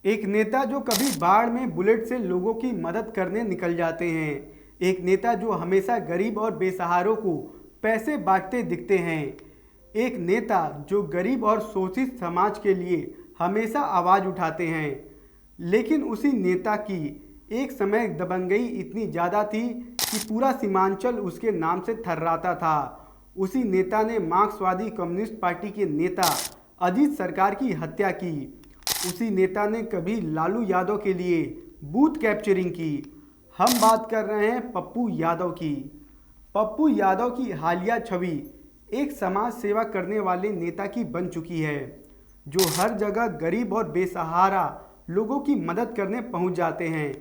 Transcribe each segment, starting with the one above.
एक नेता जो कभी बाढ़ में बुलेट से लोगों की मदद करने निकल जाते हैं। एक नेता जो हमेशा गरीब और बेसहारों को पैसे बांटते दिखते हैं। एक नेता जो गरीब और शोषित समाज के लिए हमेशा आवाज़ उठाते हैं। लेकिन उसी नेता की एक समय दबंगई इतनी ज़्यादा थी कि पूरा सीमांचल उसके नाम से थर्राता था। उसी नेता ने मार्क्सवादी कम्युनिस्ट पार्टी के नेता अजीत सरकार की हत्या की। उसी नेता ने कभी लालू यादव के लिए बूथ कैप्चरिंग की। हम बात कर रहे हैं पप्पू यादव की। पप्पू यादव की हालिया छवि एक समाज सेवा करने वाले नेता की बन चुकी है, जो हर जगह गरीब और बेसहारा लोगों की मदद करने पहुंच जाते हैं।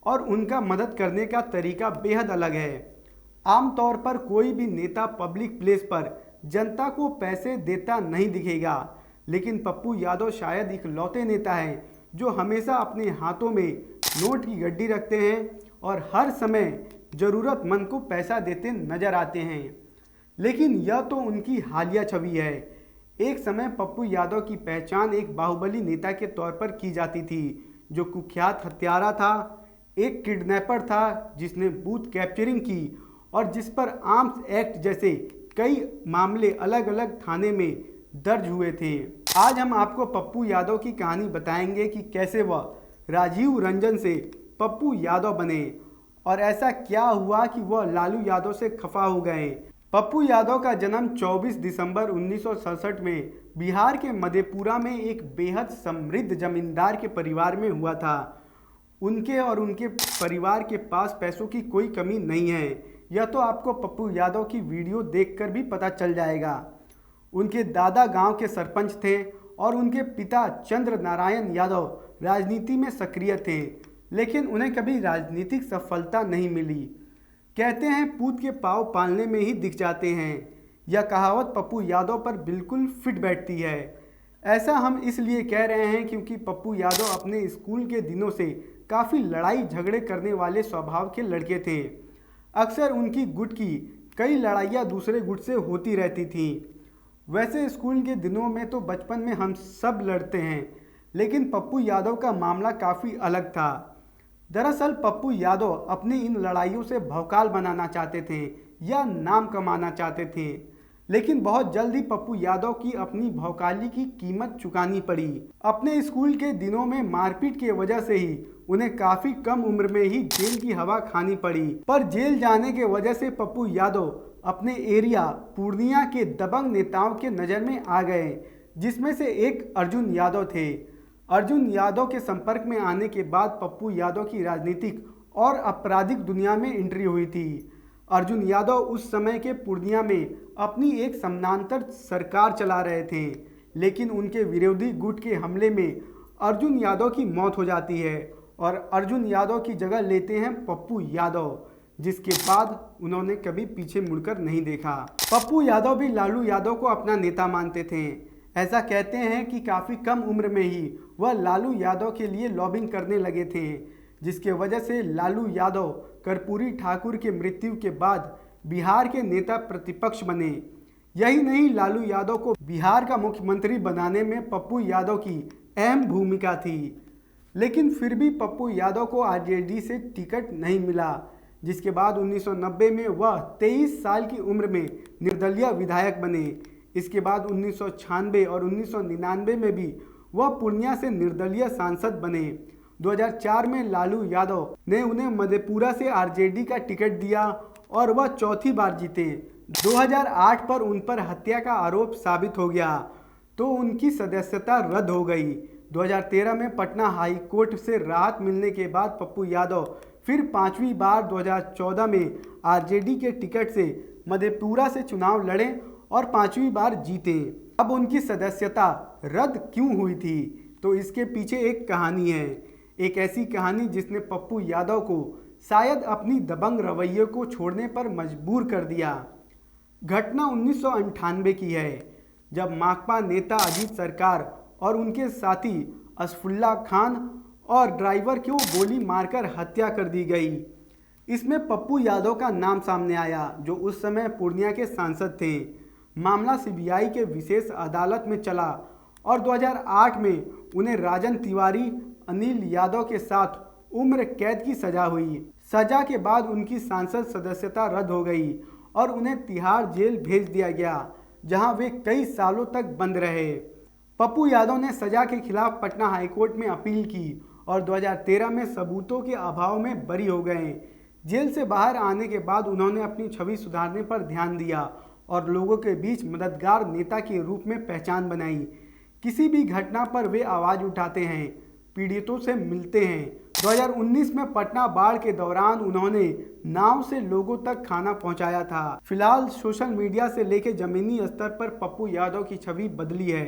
और उनका मदद करने का तरीका बेहद अलग है। आमतौर पर कोई भी नेता पब्लिक प्लेस पर जनता को पैसे देता नहीं दिखेगा, लेकिन पप्पू यादव शायद इकलौते नेता हैं जो हमेशा अपने हाथों में नोट की गड्डी रखते हैं और हर समय ज़रूरतमंद को पैसा देते नजर आते हैं। लेकिन यह तो उनकी हालिया छवि है। एक समय पप्पू यादव की पहचान एक बाहुबली नेता के तौर पर की जाती थी, जो कुख्यात हत्यारा था, एक किडनैपर था जिसने बूथ कैप्चरिंग की और जिस पर आर्म्स एक्ट जैसे कई मामले अलग अलग थाने में दर्ज हुए थे। आज हम आपको पप्पू यादव की कहानी बताएंगे कि कैसे वह राजीव रंजन से पप्पू यादव बने और ऐसा क्या हुआ कि वह लालू यादव से खफा हो गए। पप्पू यादव का जन्म 24 दिसंबर 1967 में बिहार के मधेपुरा में एक बेहद समृद्ध जमींदार के परिवार में हुआ था। उनके और उनके परिवार के पास पैसों की कोई कमी नहीं है। यह तो आपको पप्पू यादव की वीडियो देखकर भी पता चल जाएगा। उनके दादा गांव के सरपंच थे और उनके पिता चंद्र नारायण यादव राजनीति में सक्रिय थे, लेकिन उन्हें कभी राजनीतिक सफलता नहीं मिली। कहते हैं पूत के पाँव पालने में ही दिख जाते हैं। यह कहावत पप्पू यादव पर बिल्कुल फिट बैठती है। ऐसा हम इसलिए कह रहे हैं क्योंकि पप्पू यादव अपने स्कूल के दिनों से काफ़ी लड़ाई झगड़े करने वाले स्वभाव के लड़के थे। अक्सर उनकी गुट की कई लड़ाइयाँ दूसरे गुट से होती रहती थीं। वैसे स्कूल के दिनों में तो बचपन में हम सब लड़ते हैं, लेकिन पप्पू यादव का मामला काफ़ी अलग था। दरअसल पप्पू यादव अपनी इन लड़ाइयों से भौकाल बनाना चाहते थे या नाम कमाना चाहते थे, लेकिन बहुत जल्द ही पप्पू यादव की अपनी भौकाली की कीमत चुकानी पड़ी। अपने स्कूल के दिनों में मारपीट की वजह से ही उन्हें काफ़ी कम उम्र में ही जेल की हवा खानी पड़ी। पर जेल जाने के वजह से पप्पू यादव अपने एरिया पूर्णिया के दबंग नेताओं के नज़र में आ गए, जिसमें से एक अर्जुन यादव थे। अर्जुन यादव के संपर्क में आने के बाद पप्पू यादव की राजनीतिक और आपराधिक दुनिया में एंट्री हुई थी। अर्जुन यादव उस समय के पूर्णिया में अपनी एक समानांतर सरकार चला रहे थे, लेकिन उनके विरोधी गुट के हमले में अर्जुन यादव की मौत हो जाती है और अर्जुन यादव की जगह लेते हैं पप्पू यादव, जिसके बाद उन्होंने कभी पीछे मुड़कर नहीं देखा। पप्पू यादव भी लालू यादव को अपना नेता मानते थे। ऐसा कहते हैं कि काफ़ी कम उम्र में ही वह लालू यादव के लिए लॉबिंग करने लगे थे, जिसके वजह से लालू यादव कर्पूरी ठाकुर के मृत्यु के बाद बिहार के नेता प्रतिपक्ष बने। यही नहीं, लालू यादव को बिहार का मुख्यमंत्री बनाने में पप्पू यादव की अहम भूमिका थी। लेकिन फिर भी पप्पू यादव को आरजेडी से टिकट नहीं मिला, जिसके बाद 1990 में वह 23 साल की उम्र में निर्दलीय विधायक बने। इसके बाद 1996 और 1999 में भी वह पूर्णिया से निर्दलीय सांसद बने। 2004 में लालू यादव ने उन्हें मधेपुरा से आरजेडी का टिकट दिया और वह चौथी बार जीते। 2008 पर उन पर हत्या का आरोप साबित हो गया तो उनकी सदस्यता रद्द हो गई। 2013 में पटना हाई कोर्ट से राहत मिलने के बाद पप्पू यादव फिर पांचवी बार 2014 में आरजेडी के टिकट से मधेपुरा से चुनाव लड़े और पांचवी बार जीते। अब उनकी सदस्यता रद्द क्यों हुई थी, तो इसके पीछे एक कहानी है। एक ऐसी कहानी जिसने पप्पू यादव को शायद अपनी दबंग रवैये को छोड़ने पर मजबूर कर दिया। घटना 1998 की है, जब माकपा नेता अजीत सरकार और उनके साथी असफुल्ला खान और ड्राइवर को गोली मारकर हत्या कर दी गई। इसमें पप्पू यादव का नाम सामने आया, जो उस समय पूर्णिया के सांसद थे। मामला सीबीआई के विशेष अदालत में चला और 2008 में उन्हें राजन तिवारी अनिल यादव के साथ उम्र कैद की सजा हुई। सजा के बाद उनकी सांसद सदस्यता रद्द हो गई और उन्हें तिहाड़ जेल भेज दिया गया, जहां वे कई सालों तक बंद रहे। पप्पू यादव ने सजा के खिलाफ पटना हाईकोर्ट में अपील की और 2013 में सबूतों के अभाव में बरी हो गए। जेल से बाहर आने के बाद उन्होंने अपनी छवि सुधारने पर ध्यान दिया और लोगों के बीच मददगार नेता के रूप में पहचान बनाई। किसी भी घटना पर वे आवाज़ उठाते हैं, पीड़ितों से मिलते हैं। 2019 में पटना बाढ़ के दौरान उन्होंने नाव से लोगों तक खाना पहुंचाया था। फिलहाल सोशल मीडिया से लेकर जमीनी स्तर पर पप्पू यादव की छवि बदली है।